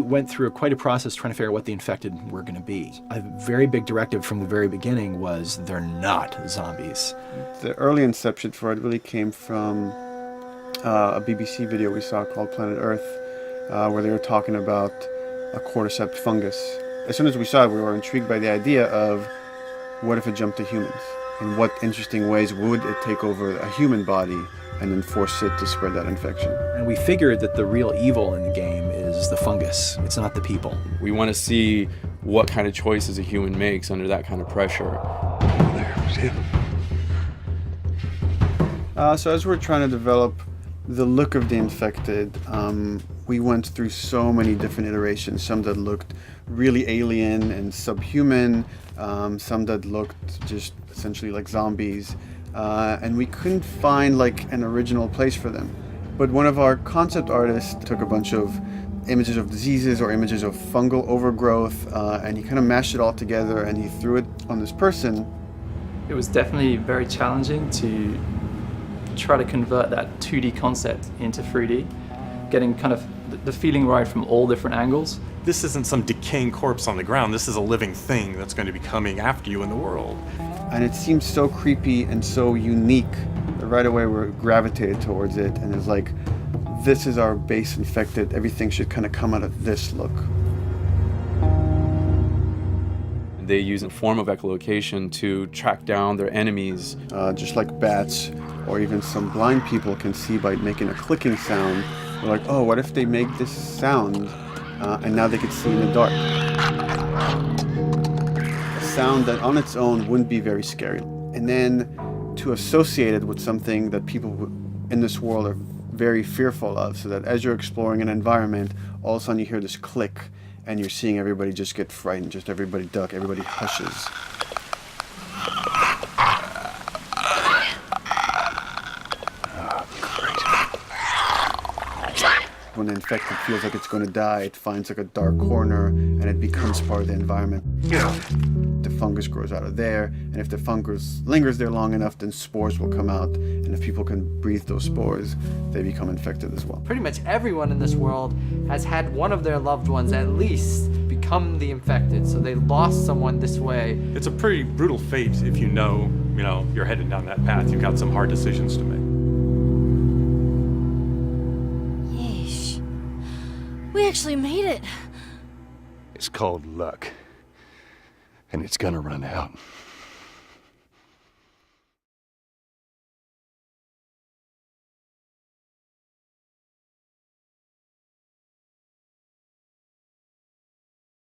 went through quite a process trying to figure out what the infected were going to be. A very big directive from the very beginning was they're not zombies. The early inception for it really came from a BBC video we saw called Planet Earth, where they were talking about a cordyceps fungus. As soon as we saw it, we were intrigued by the idea of what if it jumped to humans? In what interesting ways would it take over a human body and then force it to spread that infection? And we figured that the real evil in the game is the fungus. It's not the people. We want to see what kind of choices a human makes under that kind of pressure. There's him. So as we're trying to develop the look of the infected, we went through so many different iterations, some that looked really alien and subhuman, some that looked just essentially like zombies, and we couldn't find like an original place for them. But one of our concept artists took a bunch of images of diseases or images of fungal overgrowth, and he kind of mashed it all together and he threw it on this person. It was definitely very challenging to try to convert that 2D concept into 3D, getting kind of the feeling right from all different angles. This isn't some decaying corpse on the ground. This is a living thing that's going to be coming after you in the world. And it seemed so creepy and so unique that right away we gravitated towards it, and it's like, this is our base infected. Everything should kind of come out of this look. They use a form of echolocation to track down their enemies. Just like bats or even some blind people can see by making a clicking sound. They're like, oh, what if they make this sound and now they can see in the dark? A sound that on its own wouldn't be very scary. And then to associate it with something that people in this world are very fearful of, so that as you're exploring an environment, all of a sudden you hear this click and you're seeing everybody just get frightened, just everybody duck, everybody hushes. When the infected feels like it's going to die, it finds like a dark corner and it becomes part of the environment. The fungus grows out of there, and if the fungus lingers there long enough, then spores will come out, and if people can breathe those spores, they become infected as well. Pretty much everyone in this world has had one of their loved ones at least become the infected, so they lost someone this way. It's a pretty brutal fate if you know, you're headed down that path. You've got some hard decisions to make. We actually made it. It's called luck. And it's gonna run out.